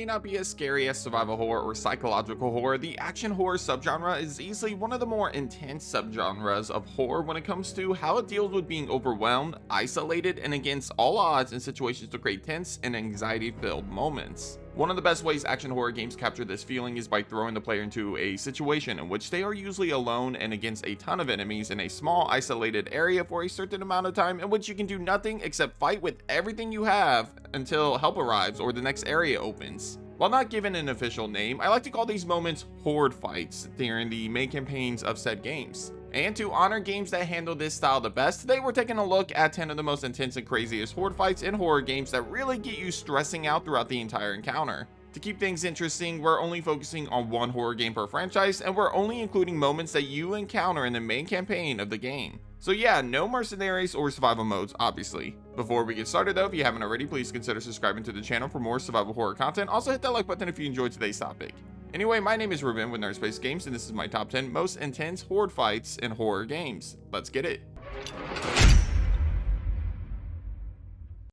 may not be as scary as survival horror or psychological horror, the action horror subgenre is easily one of the more intense subgenres of horror when it comes to how it deals with being overwhelmed, isolated, and against all odds in situations to create tense and anxiety-filled moments. One of the best ways action horror games capture this feeling is by throwing the player into a situation in which they are usually alone and against a ton of enemies in a small isolated area for a certain amount of time, in which you can do nothing except fight with everything you have until help arrives or the next area opens. While not given an official name, I like to call these moments Horde fights during the main campaigns of said games. And to honor games that handle this style the best, today we're taking a look at 10 of the most intense and craziest horde fights in horror games that really get you stressing out throughout the entire encounter. To keep things interesting, we're only focusing on one horror game per franchise, and we're only including moments that you encounter in the main campaign of the game. So yeah, no mercenaries or survival modes, obviously. Before we get started though, if you haven't already, please consider subscribing to the channel for more survival horror content. Also hit that like button if you enjoyed today's topic. Anyway, my name is Ruben with Nerdspace Games, and this is my top 10 most intense horde fights in horror games. Let's get it.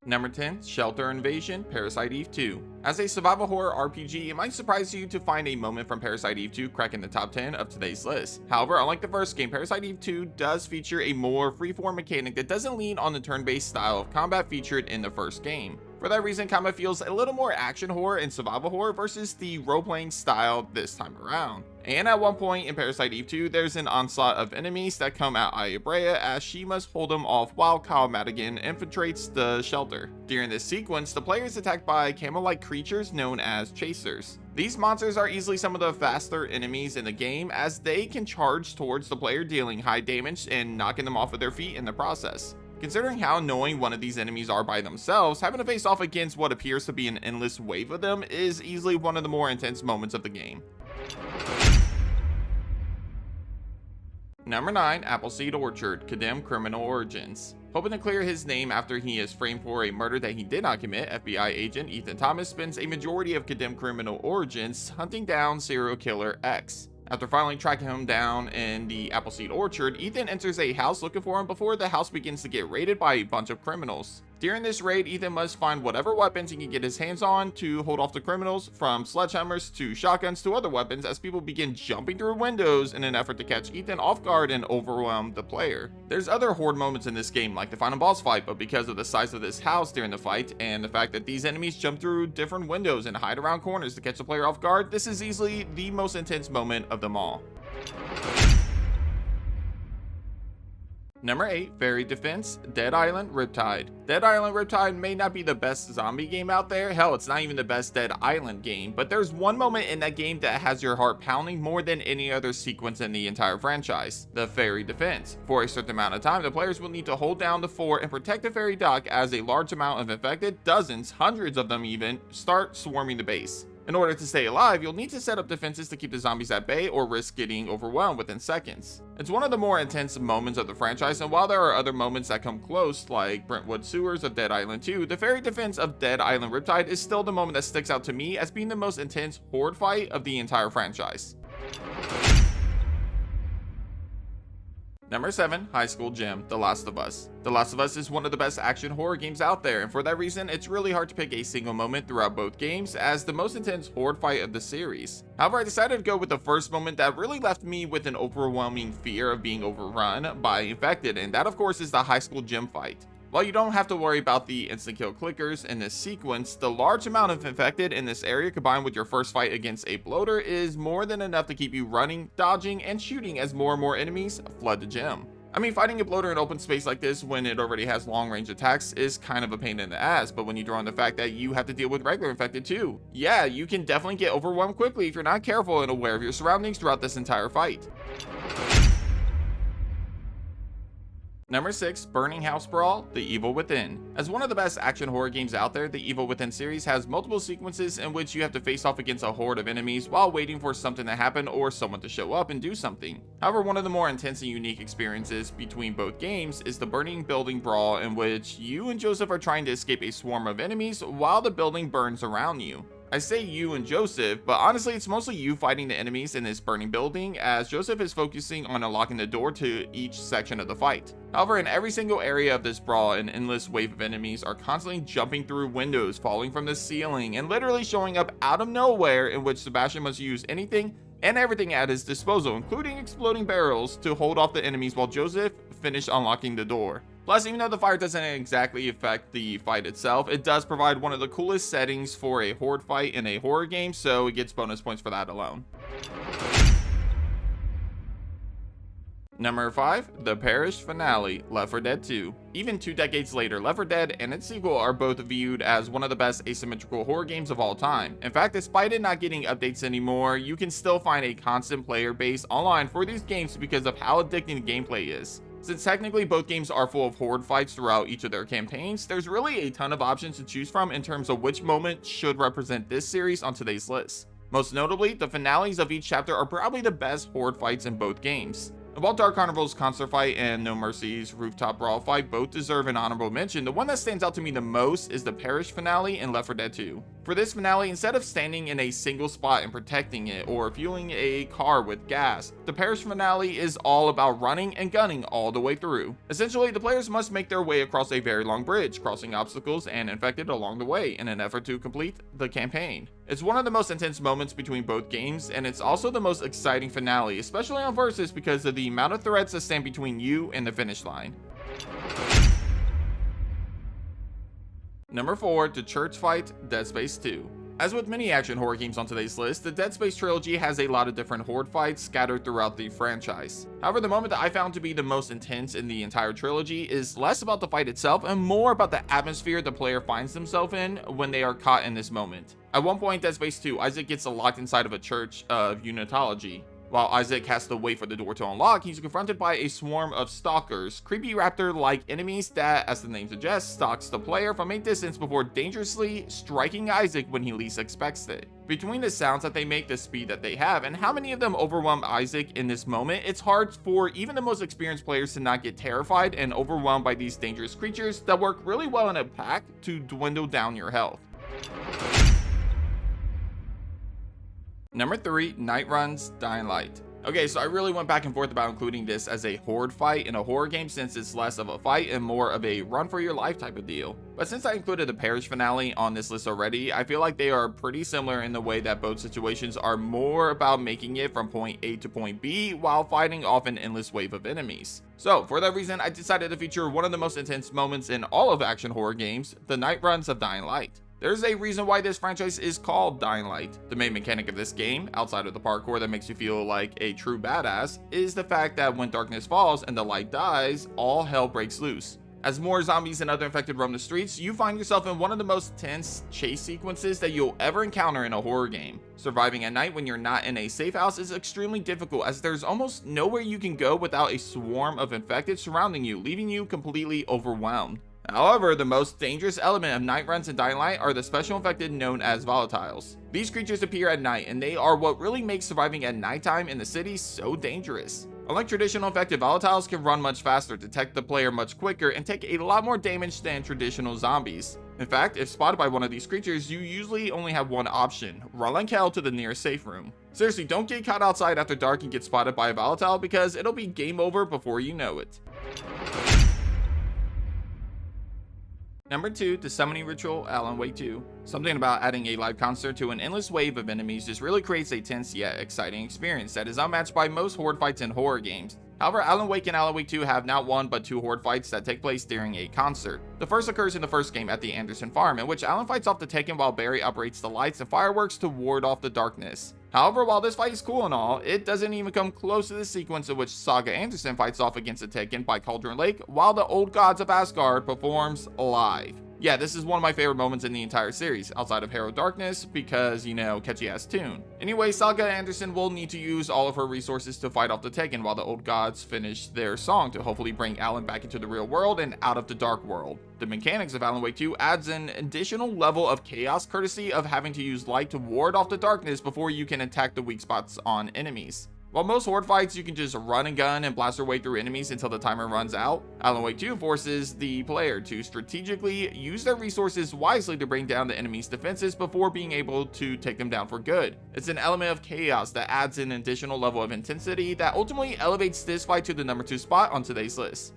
Number 10, Shelter Invasion, Parasite Eve 2. As a survival horror RPG, it might surprise you to find a moment from Parasite Eve 2 cracking the top 10 of today's list. However, unlike the first game, Parasite Eve 2 does feature a more freeform mechanic that doesn't lean on the turn-based style of combat featured in the first game. For that reason, combat feels a little more action horror and survival horror versus the role-playing style this time around. And at one point in Parasite Eve 2, there's an onslaught of enemies that come at Ayabrea as she must hold them off while Kyle Madigan infiltrates the shelter. During this sequence, the player is attacked by camel-like creatures known as chasers. These monsters are easily some of the faster enemies in the game, as they can charge towards the player, dealing high damage and knocking them off of their feet in the process. Considering how annoying one of these enemies are by themselves, having to face off against what appears to be an endless wave of them is easily one of the more intense moments of the game. Number 9, Appleseed Orchard, Condemned Criminal Origins. Hoping to clear his name after he is framed for a murder that he did not commit, FBI agent Ethan Thomas spends a majority of Condemned Criminal Origins hunting down serial killer X. After finally tracking him down in the Appleseed Orchard, Ethan enters a house looking for him before the house begins to get raided by a bunch of criminals. During this raid, Ethan must find whatever weapons he can get his hands on to hold off the criminals, from sledgehammers to shotguns to other weapons, as people begin jumping through windows in an effort to catch Ethan off guard and overwhelm the player. There's other horde moments in this game, like the final boss fight, but because of the size of this house during the fight and the fact that these enemies jump through different windows and hide around corners to catch the player off guard, this is easily the most intense moment of them all. Number 8, Ferry Defense, Dead Island Riptide. Dead Island Riptide may not be the best zombie game out there, hell, it's not even the best Dead Island game, but there's one moment in that game that has your heart pounding more than any other sequence in the entire franchise, the Ferry Defense. For a certain amount of time, the players will need to hold down the fort and protect the ferry dock as a large amount of infected, dozens, hundreds of them even, start swarming the base. In order to stay alive, you'll need to set up defenses to keep the zombies at bay or risk getting overwhelmed within seconds. It's one of the more intense moments of the franchise, and while there are other moments that come close, like Brentwood Sewers of Dead Island 2, the Ferry Defense of Dead Island Riptide is still the moment that sticks out to me as being the most intense horde fight of the entire franchise. Number 7, High School Gym, The Last of Us. The Last of Us is one of the best action horror games out there, and for that reason, it's really hard to pick a single moment throughout both games as the most intense horde fight of the series. However, I decided to go with the first moment that really left me with an overwhelming fear of being overrun by infected, and that of course is the high school gym fight. While you don't have to worry about the instant kill clickers in this sequence, the large amount of infected in this area combined with your first fight against a bloater is more than enough to keep you running, dodging, and shooting as more and more enemies flood the gym. I mean, fighting a bloater in open space like this when it already has long range attacks is kind of a pain in the ass, but when you throw in the fact that you have to deal with regular infected too, yeah, you can definitely get overwhelmed quickly if you're not careful and aware of your surroundings throughout this entire fight. Number 6, Burning House Brawl, The Evil Within. As one of the best action horror games out there, the Evil Within series has multiple sequences in which you have to face off against a horde of enemies while waiting for something to happen or someone to show up and do something. However, one of the more intense and unique experiences between both games is the Burning Building Brawl, in which you and Joseph are trying to escape a swarm of enemies while the building burns around you. I say you and Joseph, but honestly it's mostly you fighting the enemies in this burning building, as Joseph is focusing on unlocking the door to each section of the fight. However, in every single area of this brawl, an endless wave of enemies are constantly jumping through windows, falling from the ceiling, and literally showing up out of nowhere, in which Sebastian must use anything and everything at his disposal, including exploding barrels, to hold off the enemies while Joseph finished unlocking the door. Plus, even though the fire doesn't exactly affect the fight itself, it does provide one of the coolest settings for a horde fight in a horror game, so it gets bonus points for that alone. Number 5, the Parish finale, Left 4 Dead 2. Even 2 decades later, Left 4 Dead and its sequel are both viewed as one of the best asymmetrical horror games of all time. In fact, despite it not getting updates anymore, you can still find a constant player base online for these games because of how addicting the gameplay is. Since technically both games are full of horde fights throughout each of their campaigns, there's really a ton of options to choose from in terms of which moment should represent this series on today's list. Most notably, the finales of each chapter are probably the best horde fights in both games. And while Dark Carnival's concert fight and No Mercy's rooftop brawl fight both deserve an honorable mention, the one that stands out to me the most is the Parish finale in Left 4 Dead 2. For this finale, instead of standing in a single spot and protecting it or fueling a car with gas, the Parish finale is all about running and gunning all the way through. Essentially, the players must make their way across a very long bridge, crossing obstacles and infected along the way in an effort to complete the campaign. It's one of the most intense moments between both games, and it's also the most exciting finale, especially on Versus because of the amount of threats that stand between you and the finish line. Number 4, the church fight, Dead Space 2. As with many action horror games on today's list, the Dead Space trilogy has a lot of different horde fights scattered throughout the franchise. However, the moment that I found to be the most intense in the entire trilogy is less about the fight itself and more about the atmosphere the player finds themselves in when they are caught in this moment. At one point, Dead Space 2, Isaac gets locked inside of a Church of Unitology. While Isaac has to wait for the door to unlock, he's confronted by a swarm of stalkers, creepy raptor-like enemies that, as the name suggests, stalks the player from a distance before dangerously striking Isaac when he least expects it. Between the sounds that they make, the speed that they have, and how many of them overwhelm Isaac in this moment, it's hard for even the most experienced players to not get terrified and overwhelmed by these dangerous creatures that work really well in a pack to dwindle down your health. Number 3, Night Run's Dying Light. Okay, so I really went back and forth about including this as a horde fight in a horror game since it's less of a fight and more of a run for your life type of deal. But since I included the Parish finale on this list already, I feel like they are pretty similar in the way that both situations are more about making it from point A to point B while fighting off an endless wave of enemies. So for that reason, I decided to feature one of the most intense moments in all of action horror games, the night runs of Dying Light. There's a reason why this franchise is called Dying Light. The main mechanic of this game, outside of the parkour that makes you feel like a true badass, is the fact that when darkness falls and the light dies, all hell breaks loose. As more zombies and other infected roam the streets, you find yourself in one of the most tense chase sequences that you'll ever encounter in a horror game. Surviving at night when you're not in a safe house is extremely difficult, as there's almost nowhere you can go without a swarm of infected surrounding you, leaving you completely overwhelmed. However, the most dangerous element of night runs in Dying Light are the special infected known as volatiles. These creatures appear at night, and they are what really makes surviving at nighttime in the city so dangerous. Unlike traditional infected, volatiles can run much faster, detect the player much quicker, and take a lot more damage than traditional zombies. In fact, if spotted by one of these creatures, you usually only have one option: run like hell to the nearest safe room. Seriously, don't get caught outside after dark and get spotted by a volatile, because it'll be game over before you know it. Number 2, the Summoning Ritual, Alan Wake 2. Something about adding a live concert to an endless wave of enemies just really creates a tense yet exciting experience that is unmatched by most horde fights in horror games. However, Alan Wake and Alan Wake 2 have not one but two horde fights that take place during a concert. The first occurs in the first game at the Anderson farm, in which Alan fights off the Taken while Barry operates the lights and fireworks to ward off the darkness. However, while this fight is cool and all, it doesn't even come close to the sequence in which Saga Anderson fights off against the Taken by Cauldron Lake while the Old Gods of Asgard performs live. Yeah, this is one of my favorite moments in the entire series, outside of Hero Darkness, because, you know, catchy ass tune. Anyway, Saga Anderson will need to use all of her resources to fight off the Taken while the Old Gods finish their song to hopefully bring Alan back into the real world and out of the dark world. The mechanics of Alan Wake 2 adds an additional level of chaos courtesy of having to use light to ward off the darkness before you can attack the weak spots on enemies. While most Horde fights you can just run and gun and blast your way through enemies until the timer runs out, Alan Wake 2 forces the player to strategically use their resources wisely to bring down the enemy's defenses before being able to take them down for good. It's an element of chaos that adds an additional level of intensity that ultimately elevates this fight to the number 2 spot on today's list.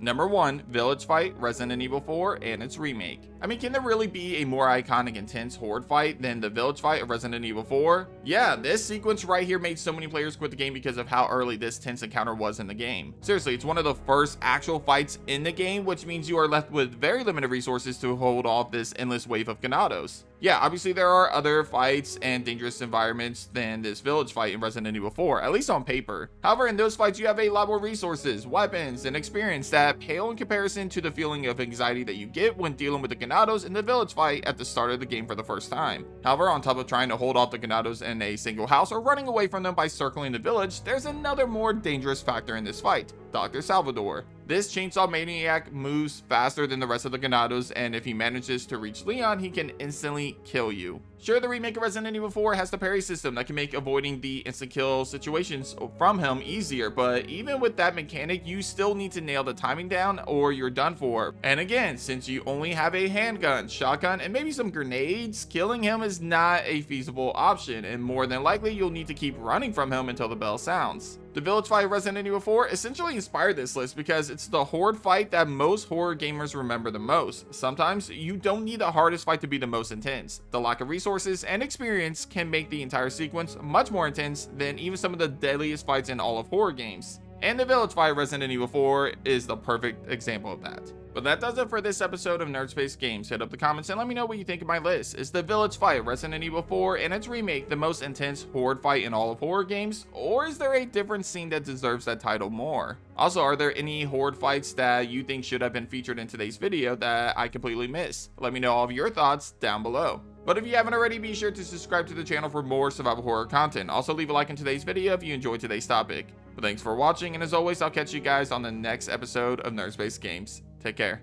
Number 1, Village Fight, Resident Evil 4 and its remake. I mean, can there really be a more iconic, intense Horde fight than the Village Fight of Resident Evil 4? Yeah, this sequence right here made so many players quit the game because of how early this tense encounter was in the game. Seriously, it's one of the first actual fights in the game, which means you are left with very limited resources to hold off this endless wave of Ganados. Yeah, obviously there are other fights and dangerous environments than this village fight in Resident Evil 4, at least on paper. However, in those fights you have a lot more resources, weapons, and experience that pale in comparison to the feeling of anxiety that you get when dealing with the Ganados in the village fight at the start of the game for the first time. However, on top of trying to hold off the Ganados in a single house or running away from them by circling the village, there's another more dangerous factor in this fight: Dr. Salvador. This chainsaw maniac moves faster than the rest of the Ganados, and if he manages to reach Leon, he can instantly kill you. Sure, the remake of Resident Evil 4 has the parry system that can make avoiding the instant kill situations from him easier, but even with that mechanic, you still need to nail the timing down or you're done for. And again, since you only have a handgun, shotgun, and maybe some grenades, killing him is not a feasible option, and more than likely you'll need to keep running from him until the bell sounds. The Village Fight of Resident Evil 4 essentially inspired this list because it's the Horde fight that most horror gamers remember the most. Sometimes you don't need the hardest fight to be the most intense. The lack of resources and experience can make the entire sequence much more intense than even some of the deadliest fights in all of horror games. And the Village Fight of Resident Evil 4 is the perfect example of that. But that does it for this episode of Nerdspace Games. Hit up the comments and let me know what you think of my list. Is the Village Fight of Resident Evil 4 and its remake the most intense Horde fight in all of horror games? Or is there a different scene that deserves that title more? Also, are there any Horde fights that you think should have been featured in today's video that I completely missed? Let me know all of your thoughts down below. But if you haven't already, be sure to subscribe to the channel for more survival horror content. Also, leave a like in today's video if you enjoyed today's topic. But thanks for watching, and as always, I'll catch you guys on the next episode of Nerdspace Games. Take care.